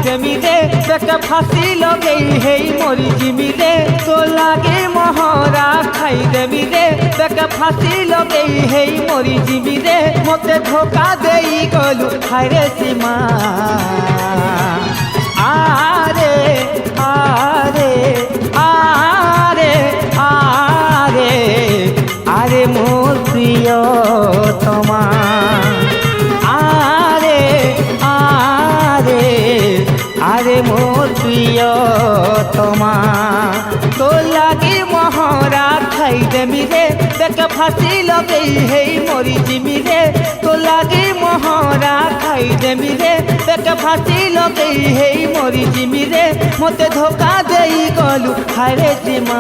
देमी रे बेके फांसी लगई है मरी जिमी रे तो लागे मोहरा खाई देमी रे बेके फांसी लगई है मरी जिमी रे मते धोखा देई गलु हाय रे सीमा आरे आरे आरे आरे आरे मोर प्रियतमा आरे मोर प्रियतमा तो लागी मोहरा खाई देमी रे बेके फांसी लगई है मरी जिमी रे तो लागी मोहरा खाई देमी रे बेके फांसी लगई है मरी जिमी रे मते धोखा देई गलु हाय रे सीमा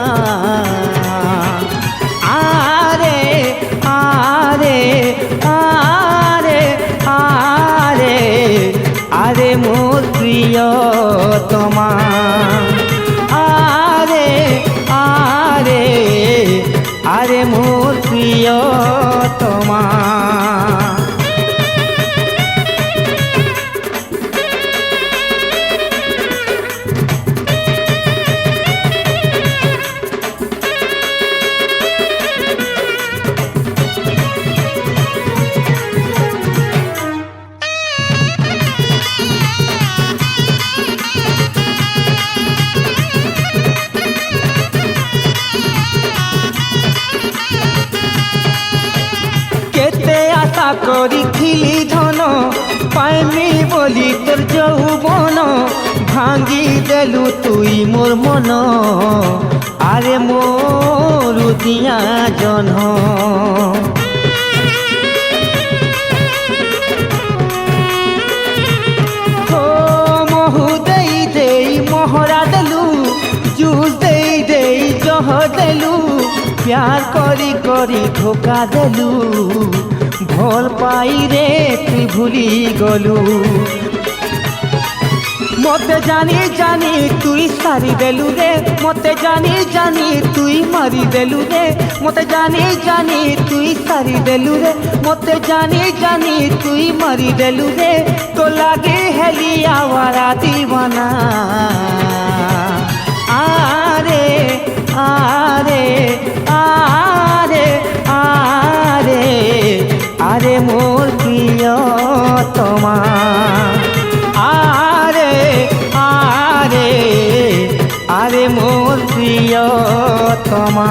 आरे आरे आरे आरे आरे मोर प्रियतमा आरे आरे आरे मोर प्रियतमा करी धन पाइमी बोली तोर यौवन भांगी देलु तुई मोर मन आरे मोर दिया जन महु दई देई मोहरा देलु जूस दई देई जहर देलु प्यार करी करी धोखा देलु भल पाई रे तुई भूली गलु मते जानी जानी तुई सारी देलु रे मते जानी जानी तुई मारी देलु रे मते जानी जानी तुई सारी देलु रे मते जानी जानी तुई मारी देलु रे तो लागे हेली आवारा दीवाना आरे आरे आरे आरे आरे मोर प्रियतमा आरे आरे आरे मोर प्रियतमा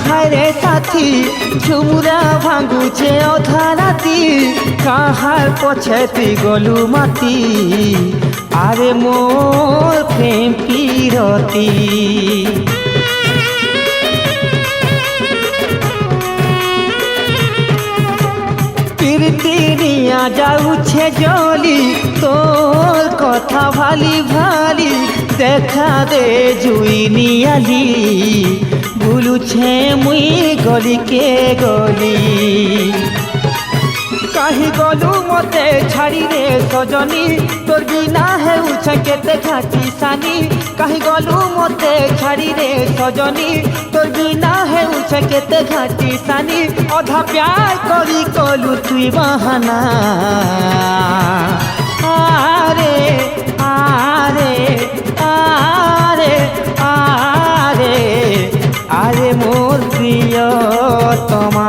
हायरे साथी झुमुरा भांगुचे अधा राती काहार पछेती गलु माती आरे मोर प्रेम पीरती पीरती निया जाउछे जली तोर कथा भाली भाली देखा दे जुई नियाली भूलुछे मुई गली के गली कहीं गलु मते छाड़ी रे सजनी तोर बिना है उछे केते घाटी सानी कहीं गलु मते छाड़ी रे सजनी तोर बिना है उछे केते घाटी सानी अधा प्यार करी कलु तुई बहाना आरे आरे आरे आरे आरे मोर प्रियतमा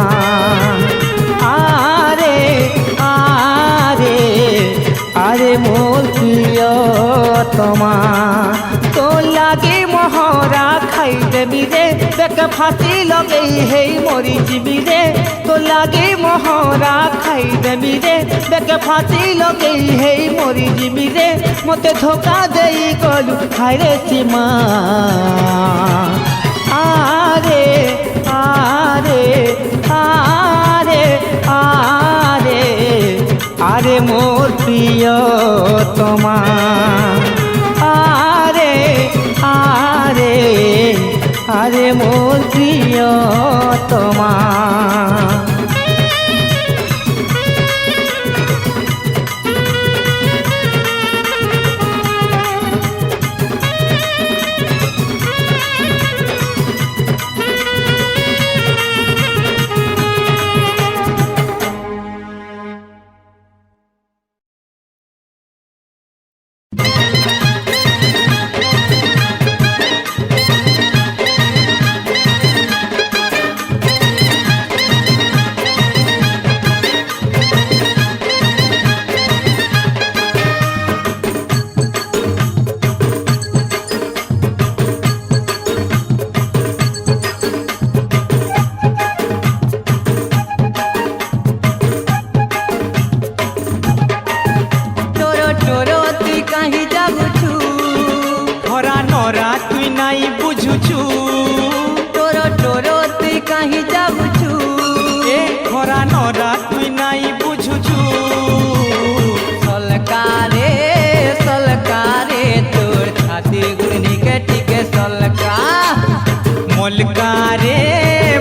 देख फांसी लगे हे मोरी जीवी रे तो लागे मोहरा खाई देमी रे देख फांसी लगे हे मोरी जीवी रे मते धोखा देई गलु हाय रे सीमा आरे आरे आरे आरे आरे मोर प्रिय तमा आरे आरे आरे मोर प्रिय तमा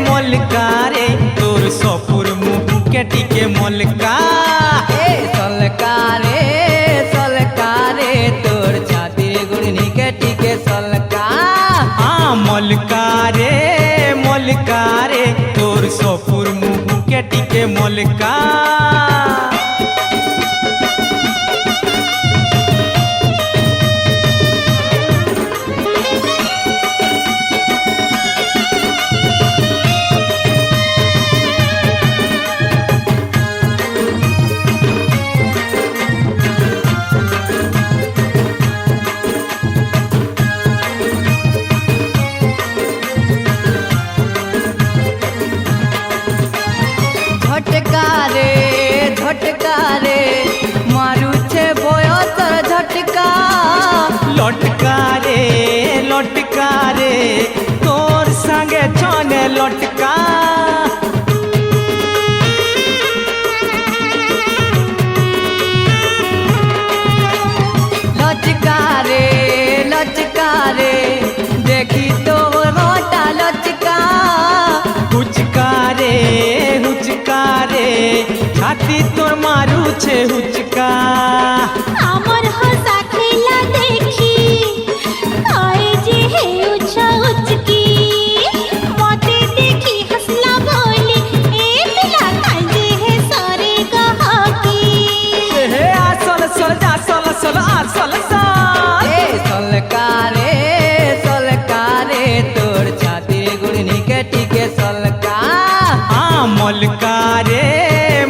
मोलकारे तोर सपुर मुँह के टिके मोलका सलकारे सलकारे तोर छाती गुड़नी के टिके सलका मोलकारे मोलकारे तोर सपुर मुँह के टिके मोलका झटकारे मारू छे बोयो तर झटका लटकारे लटकारे तोर संगे छने लटका लचकारे लचकारे देखी तो रोटा लचका हुचकारे हुचकारे छाती तोर मारू छे हुचका আমার হসা খেলা দেখি আয় যে হে উচ্ছা উচকি মতে দেখি হসলা বলি এ পিলা কাই যে হে সারে গহাকি हे आसल सल जा सल सल आसल सल सलकारे सलकारे तोर छाती गुड़नी के टिके सलका मोलकारे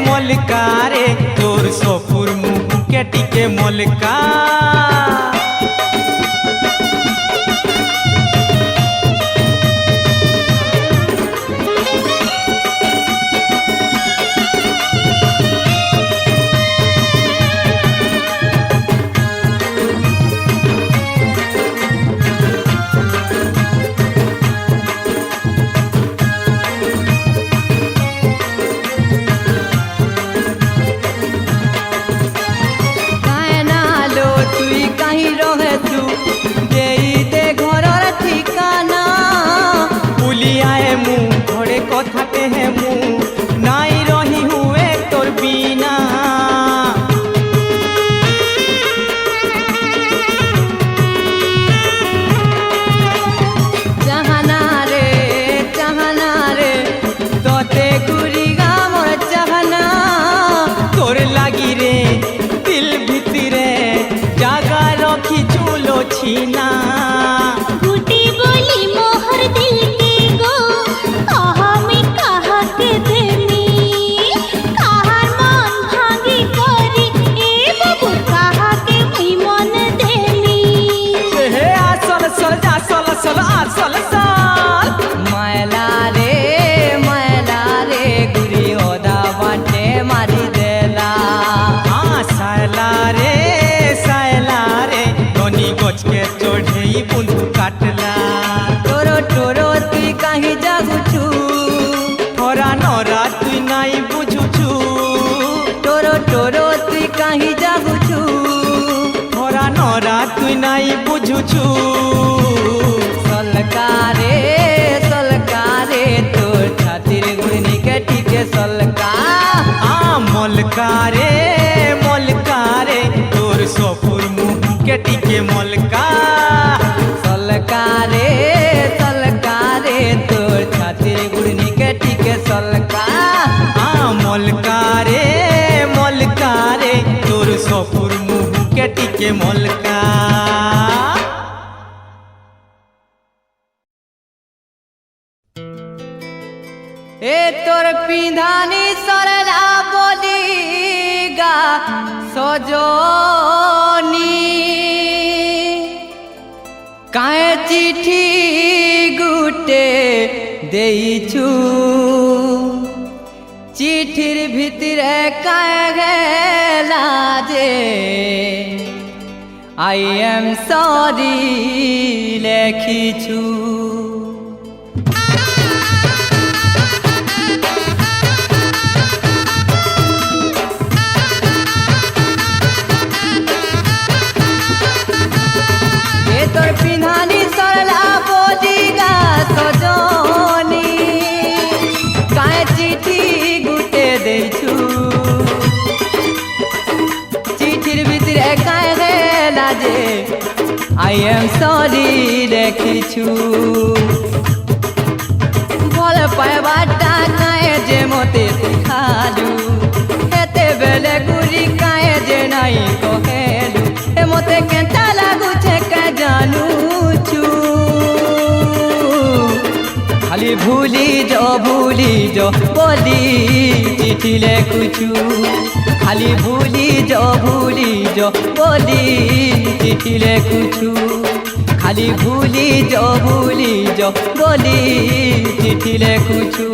मोलकारे तोर सपुर मुँह के टिके मोलका कुछु सलकारे सलकारे तोर छातिर गुड़नी के टीके सलका मलकारे मलकारे तोर सपुर मुँह के टीके मलका सलकारे सलकारे तोर छातिर गुड़नी के टीके सलका मलकारे मलकारे तोर सपुर मुँह के टीके मलका। ए तोर पिंधानी सरला बोलिगा सजनी काहे चिठी गुटे देइछु चिठिर भितरे काहे गेला जे आई एम सॉरी लेखिछु। तोर पिंधानी सरला बोलिगा सजनी काहे चिठी गुटे देइछु चिठिर भितरे काहे गेला जे आई एम सॉरी लेखिछु। भल पाइबाटा काहे जे मते सिखालु हेते बेले गुरी काहे जे नाई कहेलु ए मते केंटा लागु छे का जानू छु खाली भूली जो बोली चिठी लेखुछु खाली भूली जो बोली चिठी लेखुछु खाली भूली जो बोली चिठी लेखुछु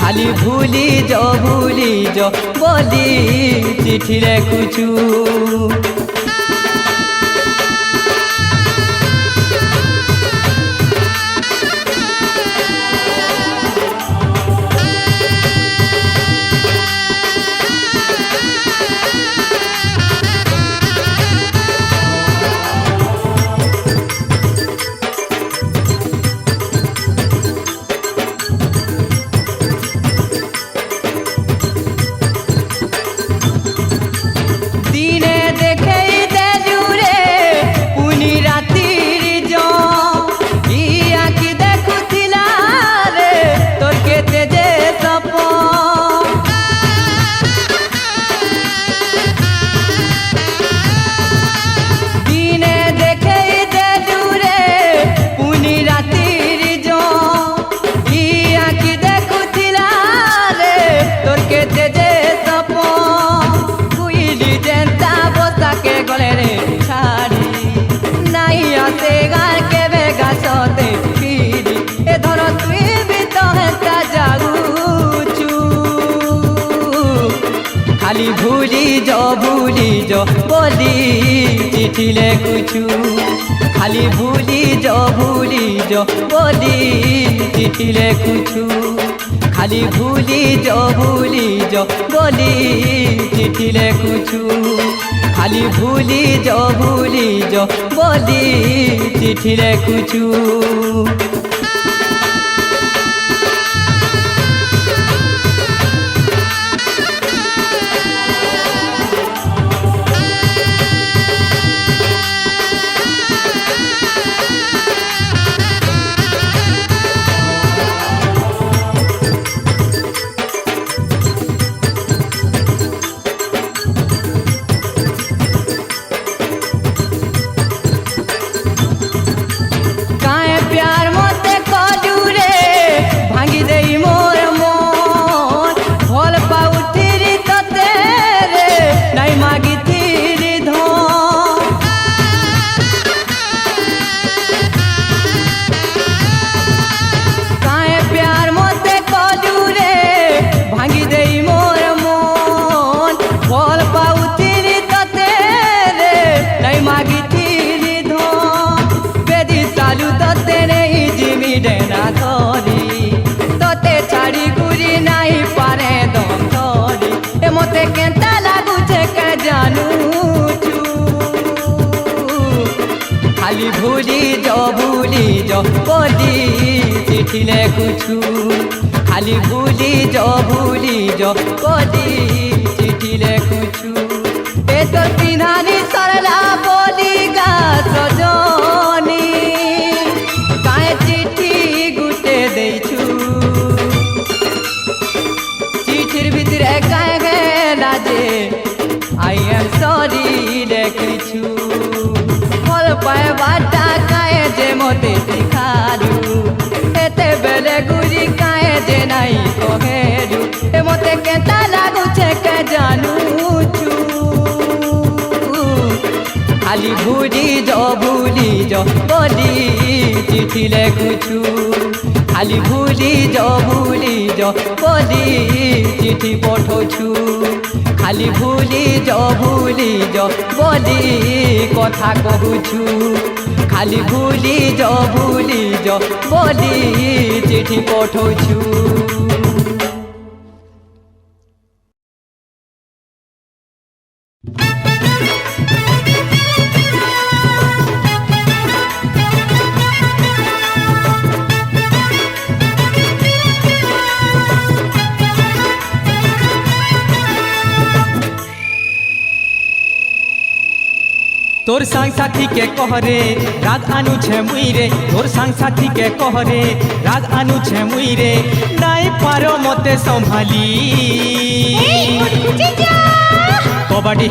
खाली भूली जो बोली चिठी लेखुछु। खाली भूली जो बोली चिठी लेखुछु खाली भूली जो बोली चिठी लेखुछु खाली भूली जो बोली चिठी लेखुछु खाली भूली जो बोली चिठी लेखुछु। प्यार खाली भूली जो बोली चिट्ठी लिखुछु खाली भूली जो बोली चिट्ठी लिखुछु ए तो पिन्हानी सरला बोली गा सजनी काहे चिट्ठी गुटे देछु चिट्ठीर भितरे काहे गेला जे आई एम सॉरी लिखुछु फल पाए बाटा काहे जे मोते सिखालु एते बेले गुरी काहे जे नाई कहेलु ए मोते केता लागु छे के जानू छु खाली भूली जो बोली चिट्ठी लिखुछु खाली भूली जो बोली चिट्ठी पठौछु खाली भूली जो बोली कथा कहुछु खाली भूली जो बोली चिट्ठी पठौछु तोर संग साथी के कहरे राग आनु छे मुई रे तोर संग साथी के कहरे राग आनु छे मुई रे नाई पारो मते संभाली कबड्डी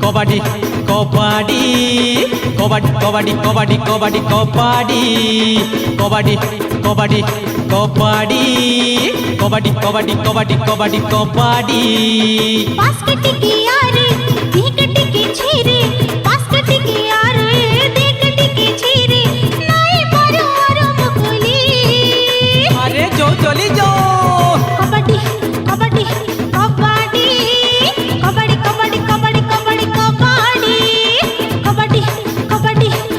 कबड्डी कबड्डी कबड्डी कबड्डी कबड्डी कबड्डी कबड्डी कबड्डी कबड्डी कबड्डी कबड्डी कबड्डी कबड्डी कबड्डी कबड्डी बास्केट की यार विकेट की छेरे बास्केट की यार विकेट की छेरे नाई पारो मुकुली अरे जो चली जो कबड्डी कबड्डी कबड्डी कबड्डी कबड्डी कबड्डी कबड्डी कबड्डी कबड्डी कबड्डी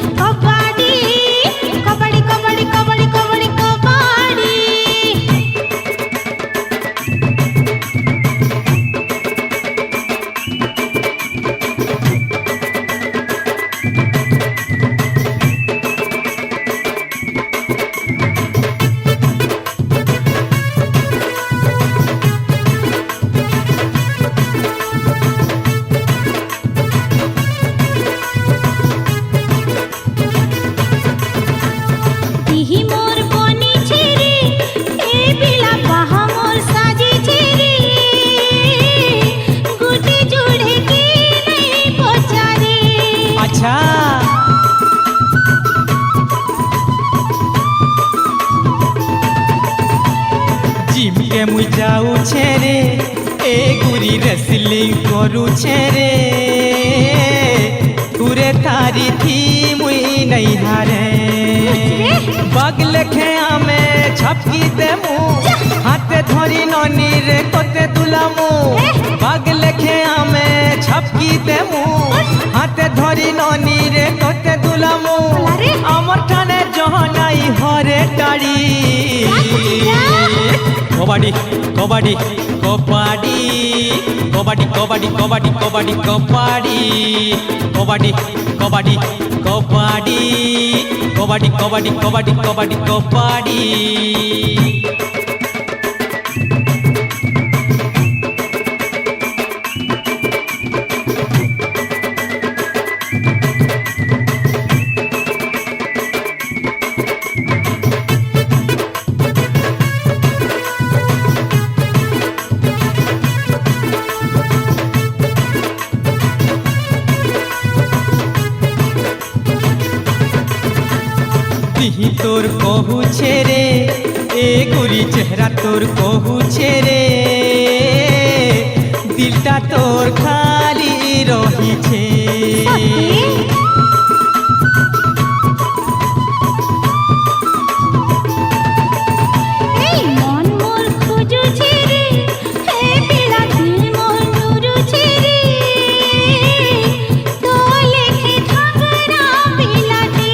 कबड्डी कबड्डी कबड्डी कबड्डी कबड्डी कबड्डी दिही मोर बनी छेरे ए बिला बाहा मोर साजी छेरे गुटी जुड़े के नहीं पचारे अच्छा जिम के मुई जाऊ छे रे ए गुरी रेसलिंग करू छे रे पूरे तारी थी मुई नहीं हारे बगल खेया में छपकी दे मु हाथे धरी ननी रे कोते दुलामु बगल खेया में छपकी दे मु हाथे धरी ननी रे कोते दुलामु अमर ठाने जहनाई हरे टाड़ी कबड्डी कबड्डी कबड्डी कबड्डी कबड्डी कबड्डी कबड्डी कबड्डी कबड्डी कबड्डी कबड्डी कबड्डी कबड्डी कबड्डी कबड्डी कबड्डी दिही तोर कहू छे रे ए गुरी चेहरा तोर कहू छे रे दिलटा तोर खाली रही छे मन मोर खोजू छेरे ए बिला दिल मोर नुरू छेरे तो लेखे धागरा बिला दे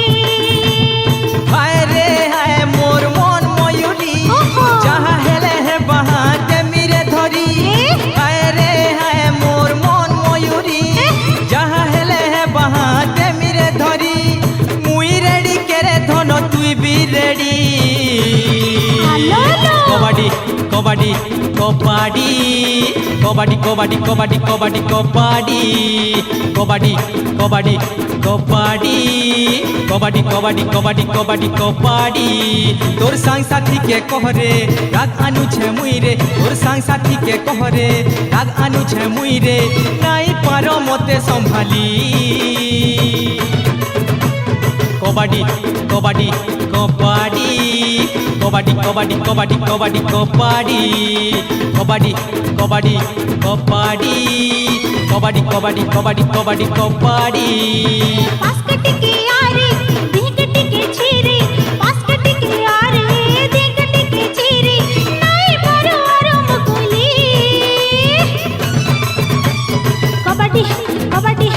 हाय रे हाय मोर मन मयूरी जहाँ हेले है बहा दे मेरे धरी हाय रे हाय मोर मन मयूरी जहाँ हेले है बहा কবাডি কবাডি কবাডি কবাডি কবাডি কবাডি কবাডি কবাডি কবাডি কবাডি কবাডি কবাডি কবাডি কবাডি কবাডি তোর সাং সাথী কে কহরে রাগ আনু ছে মুই রে তোর সাং সাথী কে কহরে রাগ আনু ছে মুই রে নাই পারো মতে সম্ভালি কবাডি কবাডি কবাডি কবাডি কবাডি কবাডি কবাডি কবাডি কবাডি কবাডি কবাডি কবাডি কবাডি কবাডি কবাডি কবাডি पास कटी के आरे देह कटी के छेरे पास कटी के आरे देह कटी के छेरे नाई मारो आरो मगोली कबड्डी कबड्डी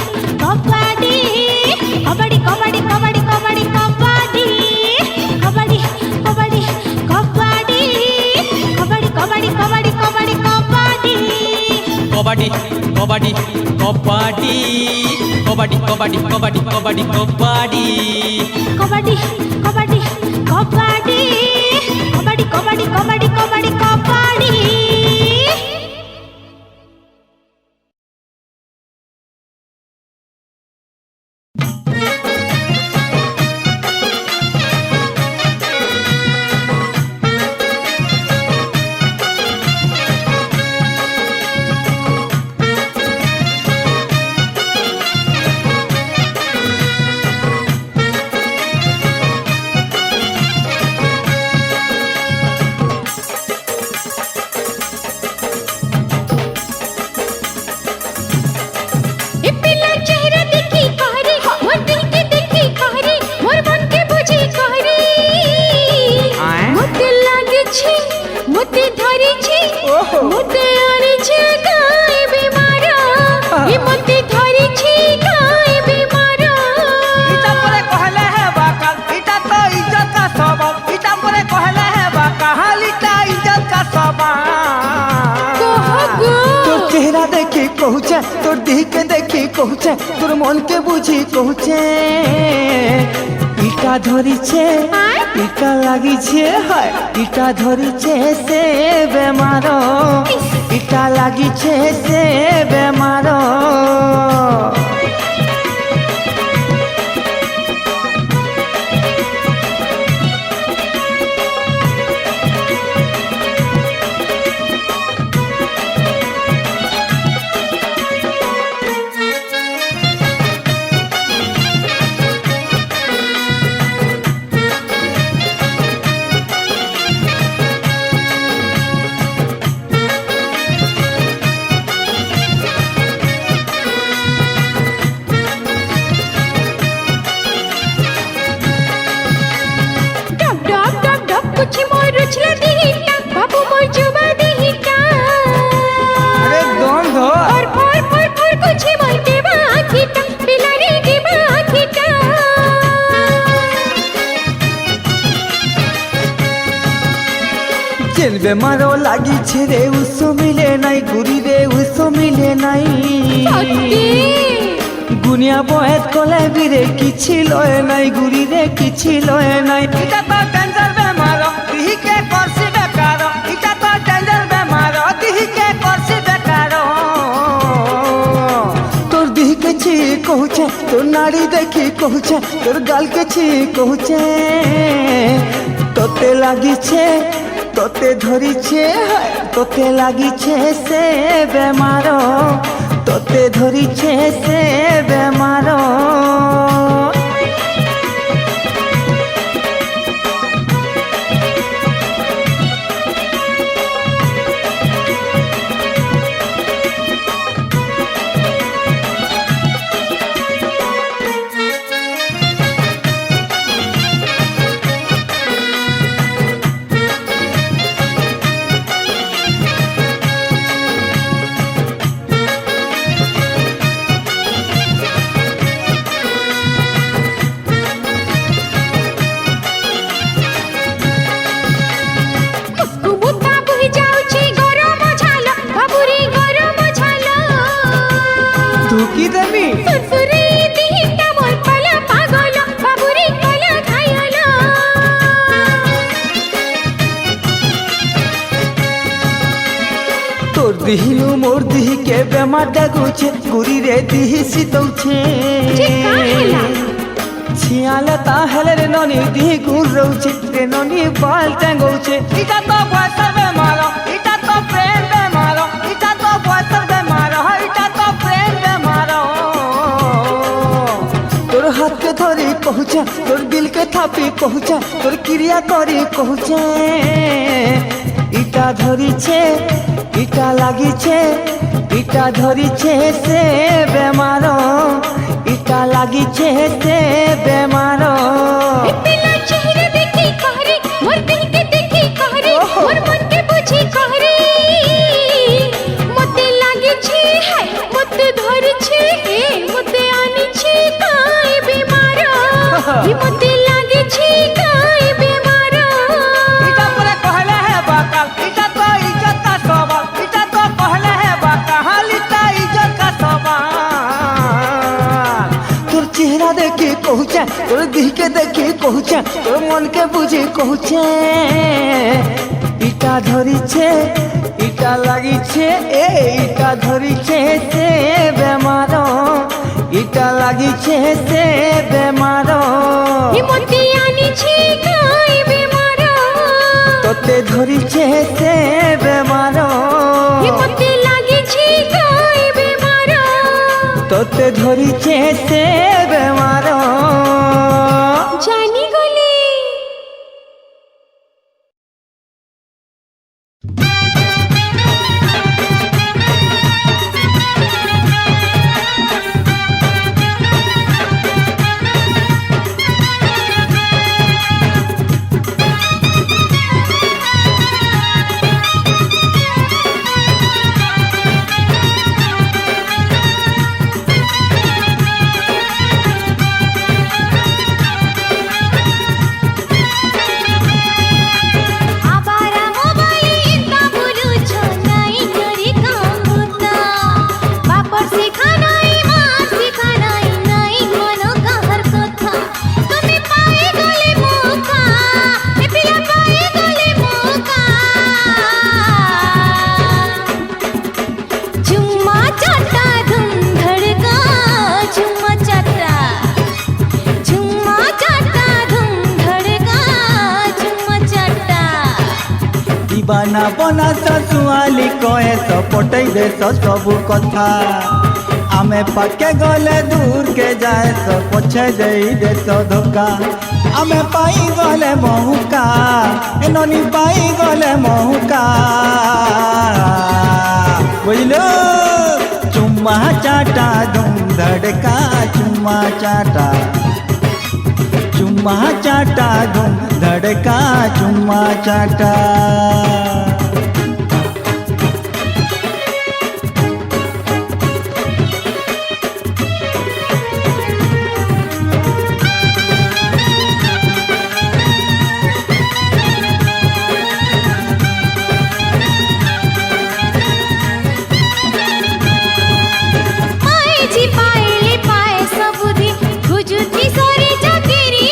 कबड्डी कबड्डी कबड्डी कबड्डी कबड्डी कबड्डी कबड्डी कबड्डी कबड्डी कबड्डी कबड्डी कबड्डी कबड्डी कबड्डी কবাডি কবাডি কবাডি কবাডি কবাডি কবাডি কবাডি কবাডি कबड्डी कबड्डी कबड्डी कबड्डी कबड्डी कबड्डी कबड्डी कबड्डी ए पिला चेहरा देखी कहरे मोर दिल के देखी कहरे मोर मन के बुझी कहरे मते लागे छे मते धरी छे मते आरे छे गाय बेमारा ए मते धरी छे गाय बेमारा ইটা পরে কহলে হে বাকাল ইটা তো ইজ্জত কা সবাব ইটা পরে কহলে হে বাকাল ইটা ইজ্জত কা সবাব कहगो তোর চেহারা দেখি কহুছে তোর দিকে দেখি কহুছে তোর মনকে বুঝি কহুছে ইটা ধরিছে ইটা লাগিছে হয় ইটা ধরিছে সে বেমার ইটা লাগিছে সে বেমার डब डब डब डब कुछ मोर रुचला देहिटा बाबू मोर जुबा देहिटा अरे दम धो और फोर फोर फोर कुछ मोर के बाखीटा पिलारे के बाखीटा চেল বেমারও লাগিছে রে উসো মিলে নাই গুরি রে উসো মিলে নাই সত্যি গুনিয়া বয়েত কলে বিরে কিছু লয় নাই গুরি রে কিছু লয় নাই এটা তো ডেঞ্জার বেমার দিহিকে করছি বেকার এটা তো ডেঞ্জার বেমার দিহিকে করছি বেকার তোর দিহিকে ছি কহুছে তোর নাড়ি দেখি কহুছে তোর গালকে ছি কহুছে তোতে লাগিছে তোতে ধরিছে তোতে লাগিছে সে বেমার তোতে ধরিছে সে বেমার তোর দিহিনু মোর দিহি के बेमार डागुछे गुरी रे दिही सीतौछे जे का हेला छियाले ताहेले रे ननी दिही गुर रौछे रे ननी बाल टांगौछे इटा तो बयसर बेमार इटा तो प्रेम बेमार इटा तो बयसर बेमार इटा तो प्रेम बेमार तोर हाथ के धरी पहुँचा तोर दिल के थापी पहुँचा तोर क्रिया करी पहुँचे इटा धरिछे इटा लागिछे इटा धरिछे से बेमार इटा लागिछे से बेमार पिला चेहरे देखी कहरे मोर दिल के देखी कहरे मोर मन के बुझी कहरे मते लागे छे हाय मते धरे छे ए मते आनी छे काय बीमार ई मते लागे छे काय बीमार इटा परे कहले है बाकाल इटा तो इज्जत का सवाल इटा तो कहले है बाकाल इटा इज्जत का सवाल तोर चेहरा देखी कहूचा तोर दिल के देखी कहूचा तोर मन के बुझी कहूचे इटा धरिछे इटा लागिछे ए इटा धरिछे से बेमार इटा लागिछे से बेमार ई मते आनी छे काय बीमार तोते धरिछे से बेमार ई मते लागे छे काय बीमार तोते धरिछे से बेमार जानी गले आबारा मोबाइल इंता बुलू छो नाई करे काम होता बापर सिखानाई मां सिखानाई नाई कोनो कहर कथा तुम्हें पाए गले मौका ए पिला पाए गले मौका चुम्मा चाटा धूम धड़का चुम्मा चाटा धूम धड़का चुम्मा चाटा दीवाना बना ससुआली कहे तो पटई दे सबू कथा आमे पाके गले दूर के जाए तो पछे दे धोखा आमे पाई गले महुका ए ननी पाई गले महुका बुझलो चुम्मा चाटा धूम धड़का चुम्मा चाटा धूम धड़का चुम्मा चाटा पाए जी पाए पाए सबुधी गुजुती सोरी जकेरी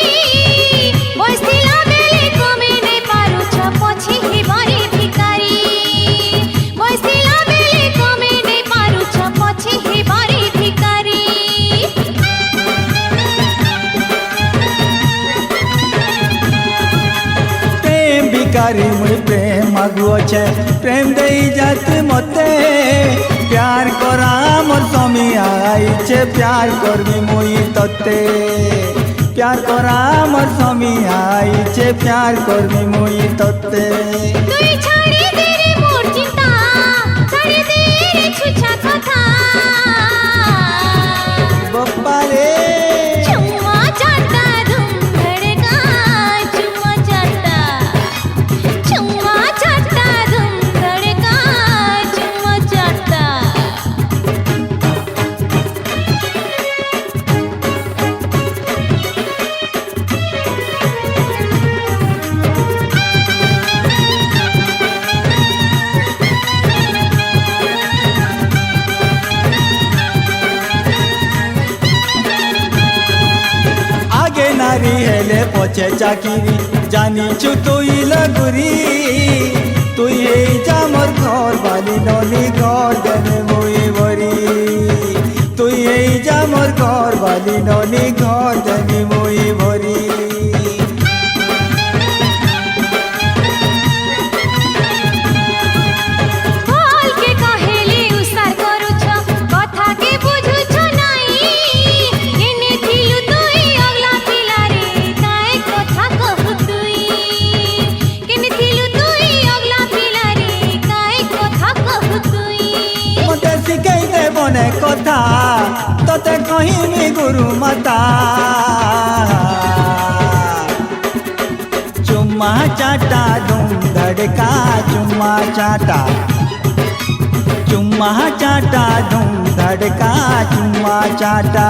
बसतिला बेले कमे नै पारु छ पछि हे बरे भिकारी बसतिला बेले कमे नै पारु छ पछि हे बरे भिकारी प्रेम भिकारी मुई प्रेम आगुअछे प्रेम दई जात मते प्यार करा मोर स्वामी आइछे प्यार करबी मुई तते प्यार करा मोर स्वामी आइछे प्यार करबी मुई तते তুই ছাড়ি দে রে মোর চিন্তা ছাড়ি দে রে ছুছা কথা बप्पा रे चुम्मा चाटा धूम धड़का चुम्मा चाटा धूम धड़का चुम्मा चाटा नारी हेले पछे चाकिरी जानी छु तुई लगुरी तू তুই এই যামর ঘর বালি ননি ঘর দেনে মই ভরি তুই এই যামর ঘর বালি ননি ঘর দেনে মই ভরি बोलके कहेली उसार करूछ कथा के बुझुछ नाही केने थिलु तुई अगला पिला रे काए कथा कहु तुई केने थिलु तुई अगला पिला रे काए कथा कहु तुई मते शिखाई दे बने कथा तोते कहिमी गुरु माता चुम्मा चाटा धूम धड़का चुम्मा चाटा धूम धड़का चुम्मा चाटा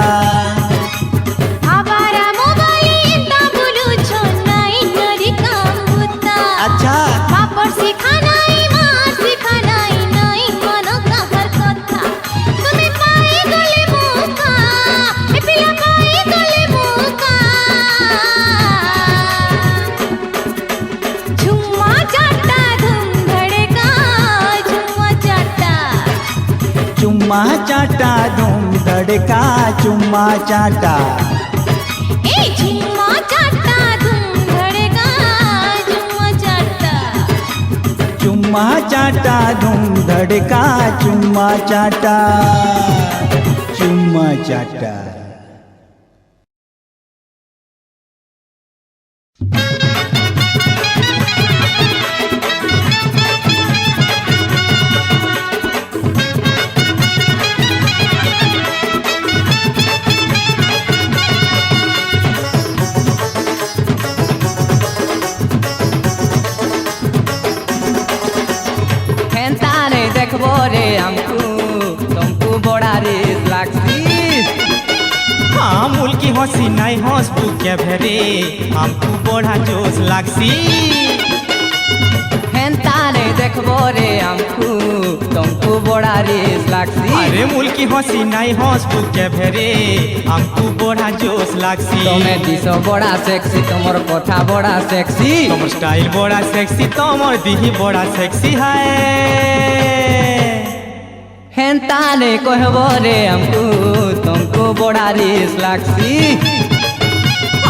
आवारा मोबाइल इंता बुलुछ नाही नरी काम बुता अच्छा पापड़ सिखा नाही मार सिखा नाही नाही मन कहर कथा तुम्हें पाए गले मुका ए पिया पाए गले मुका झुम्मा चाटा धूम धड़का झुम्मा चाटा चुम्मा चाटा धूम धड़का चुम्मा चाटा ए झुम्मा चाटा धूम धड़का झुम्मा चाटा चुम्मा चाटा धूम धड़का चुम्मा चाटा चुम्मा चाटा हेंता नहीं देखबो रे हमको तुमको बड़ा रेस लागसी हाँ मूल की हंसी नहीं हंस तू क्या भेरे हमको बड़ा जोश लागसी हेंता नहीं देखबो रे हमको तुमको बड़ा रेस लागसी अरे मूल की हंसी नहीं हंस तू क्या भेरे हमको बड़ा जोश लागसी तुम्हें दिसो बड़ा सेक्सी तुमर कथा बड़ा सेक्सी तोमर स्टाइल बड़ा सेक्सी तोमर दिही बड़ा सेक्सी है हेंता नहीं कहबो रे हमको तुमको बड़ा रेस लागसी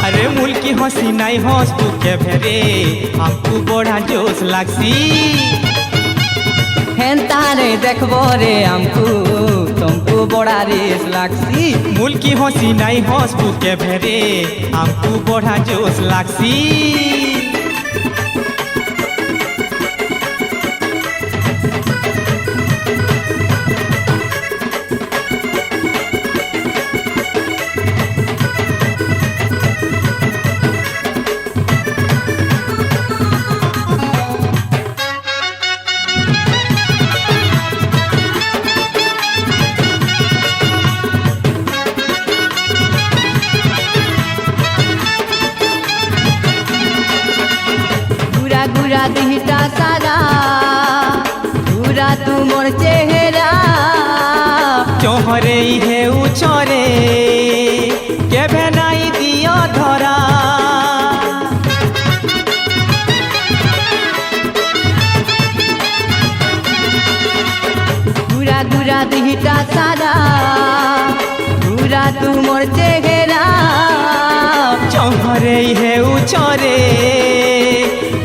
अरे मूल की हंसी नहीं हंस तू क्या भेरे हमको बड़ा जोश लागसी हेंता नहीं देखबो रे हमको तुमको बड़ा रेस लागसी मूल की हंसी नहीं हंस तू क्या भेरे हमको बड़ा जोश लागसी गुरा गुरा दिहटा सारा पूरा तू मोर चेहरा चोहरे हे उचरे केभे नाई दियो धरा गुरा गुरा दिहटा सारा पूरा तू मोर चेहरा चोहरे हे उचरे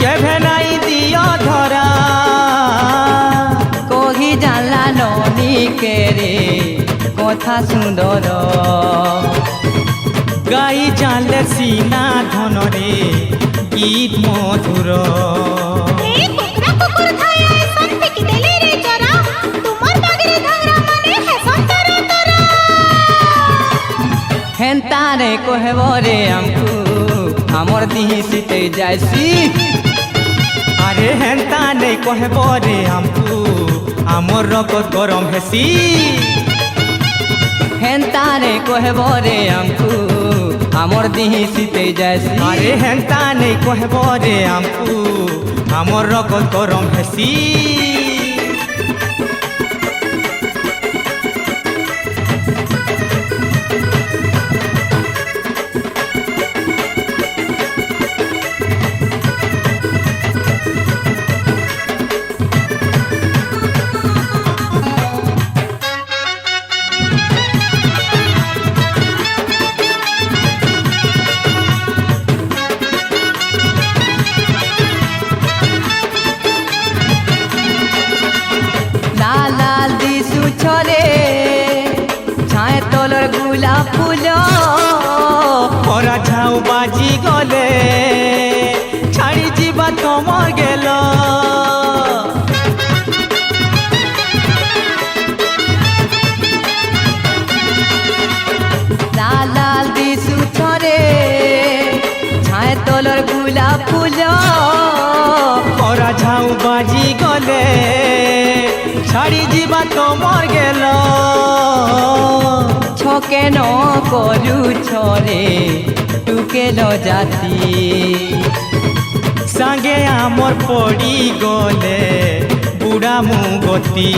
केभे नाई दियो धरा कही जानला ननी के रे कथा सुंदर गाई जानले सीना धनरे गीत मधुर ए कुकरा कुकुर थाया सन फेंकी देले रे चरा तुमर बागरे धंगरा माने है संतरा तरा हेंता रे कहबो रे हमको हमर दिही सीते जायसी अरे हेंता नहीं कहबो रे हमको हमर रगत गरम हेसी हेंता रे कहबो रे हमको हमर दिही सीते जायसी अरे हेंता नहीं कहबो रे हमको हमर रगत गरम हेसी ছরে ছায়ে তলর গোলাপ ফুল পরা ঝাউ বাজি গলে ছাড়ি যা তোমার গেল লাল লাল দিশু ছরে ছায়ে তলর গোলাপ ফুল পরা ঝাউ বাজি গলে ছাড়ি যা তোমার গেল ছকে ন করু ছরে টুকেল জাতি সাঙ্গে আমার পড়ি গলে বুড়া মু গতি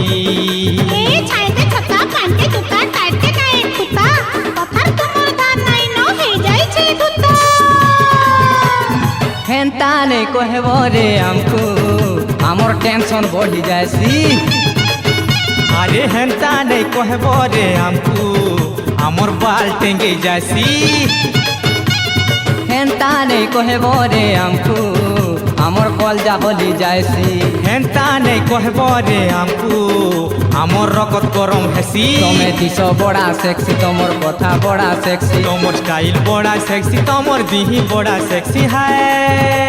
এ ছাইতে ছতা কান্তে টুকা কাটতে নাই টুকা কথার তোমার ধান নাই ন হই যাইছে দুতা হেন্তা নেই কহেব রে আমকু আমার টেনশন বঢ়ি যায়সি আরে হেন্তা নেই কহব রে আমকু আমার বাল টেঙ্গে যাসি হেন্তা নেই কহেব রে আমকু আমার কলজা হলি যায়সি হেন্তা নেই কহব রে আমকু আমার রকত গরম হেসি তুমি দিশ বড়া সেক্সি তোমার কথা বড়া সেক্সি তোমার স্টাইল বড়া সেক্সি তোমার দিহি বড়া সেক্সি হায়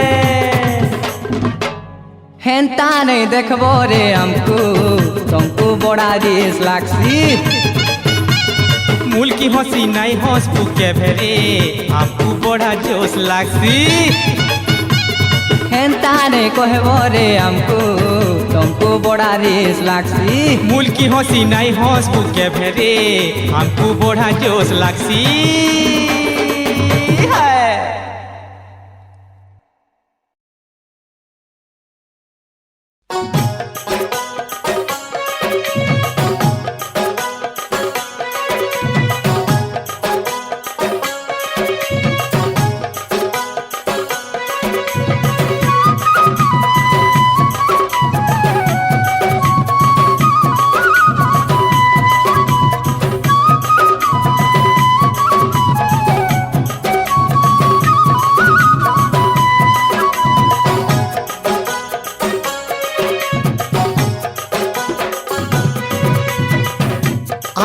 হেন্তা নেই দেখব রে আমকু তুমকু বড়া দিস লাগছি मुल्की हंसी नहीं हंस के भेरे आपको बड़ा जोश लागसी হেন্তা নেই কহেব রে আমকু তুমকু বড়া দিস লাগছি मुल्की हंसी नहीं हंस के भेरे हमको बड़ा जोश लागसी हाय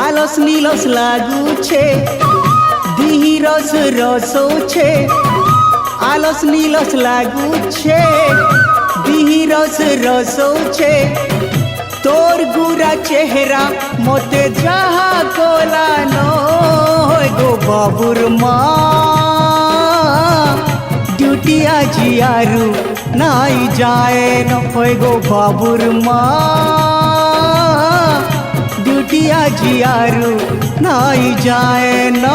આલસ નીલસ લાગુ છે દીહી રસ રસો છે આલસ નીલસ લાગુ છે દીહી રસ રસો છે તોર ગુરા ચહેરા મોતે જાહા કોલાનો હોય ગો બાબુર માં ડ્યુટી આજીયારું નાઈ જાય ન હોય ગો બાબુર માં ड्यूटिया जियारू नाई जाए न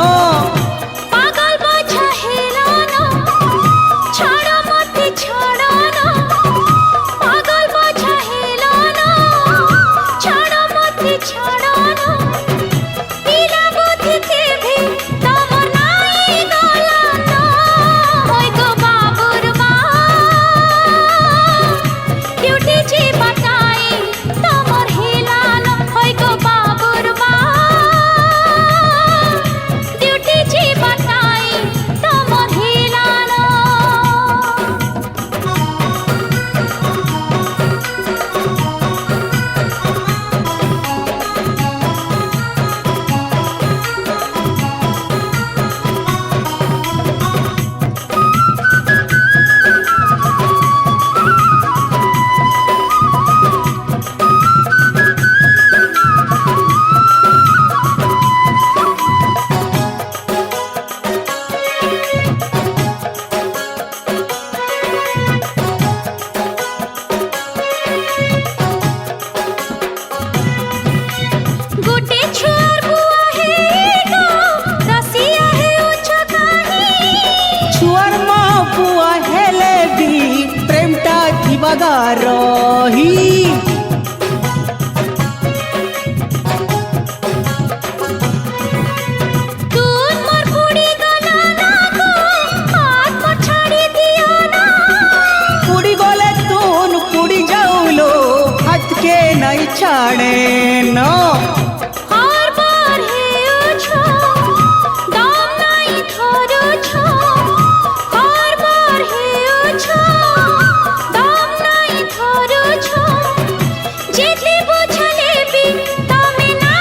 पागल बाछा हेलाना छाड़ो मत छाड़ो ना पागल बाछा हेलाना छाड़ो मत छाड़ो ना पीला बुद्धि के भी तम नाई गलाना होय गो बाबुर माँ ड्यूटी जी बताई तमर हेलाना होय गो बाबुर माँ ड्यूटी जी बताई तमर हेलाना गुड्डे छुआर बुआ है गो रसिया है उच्च कानी छुआर माँ पुआ हेले भी प्रेमटा दिवागा रही दूध मोर पुड़ी गला ना गो हाथ पर छाड़ी दिया ना पुड़ी गोले तून पुड़ी जाऊलो हाथ के नहीं छाड़े न हर बार है उछो दाम नहीं थोरो छो हर बार है उछो दाम नहीं थोरो छो जेतली बुझले भी तमे ना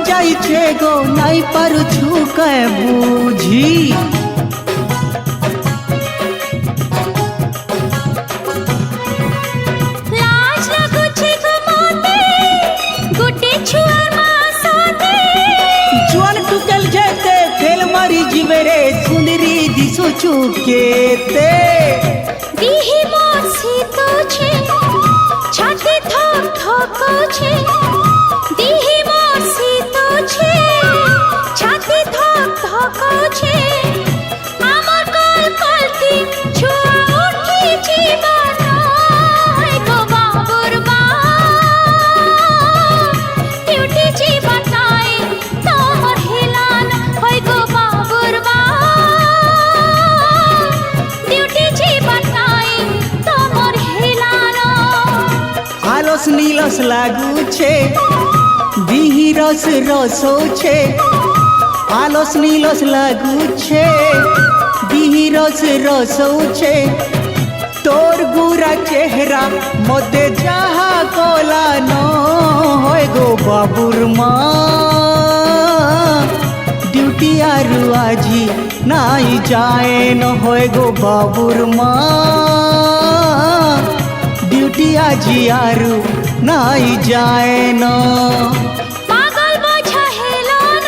যাইছে গো নাই পারুছু কে বুঝি লাজ লাগুছে গো মতে গোটে ছুয়ার মা সাথে জোয়ান টুকেল যেতে ফেল মারি জিবে রে সুন্দরী দিশুছু কেতে দিহি মোর শীতছে ছাতি থক থকছে দিহি মোর শীতছে ছাতি থক থকছে আমার কল কলতি ছুয়া উঠি জীবন গো বাবুর মা ডিউটি জীবন নাই তোমার হেলান হয় গো বাবুর মা ডিউটি জীবন নাই তোমার হেলান আলস নীলস লাগুছে দিহি রস রসছে আলস নীলস লাগুছে দিহি রস রসছে তোর গুরা চেহারা মধ্যে যাহা কলা ন হয় গো বাবুর মা ডিউটি আরু আজি নাই যায় ন হয় গো বাবুর মা ডিউটি আজি আরু নাই যায় না পাগল বোঝা হেলান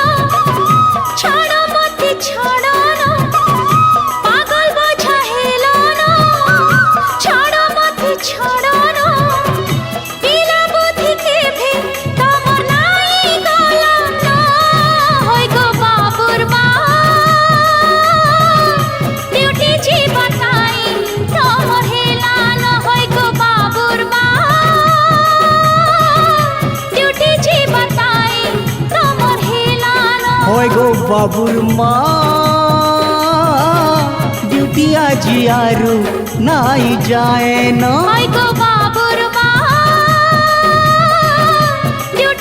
ছাড়ো মতে ছাড়ো না পাগল বোঝা হেলান ছাড়ো মতে ছাড়ো না পিলা বুদ্ধিকে ভে তোমার নাই গলাম না হয় গো বাবুর মা ডিউটি জীবন নাই তোমার হেলান হয় গো বাবুর মা ডিউটি জীবন নাই তোমার হেলান হয় গো বাবুর মা ডিউটি আজি আরু নাই যায় না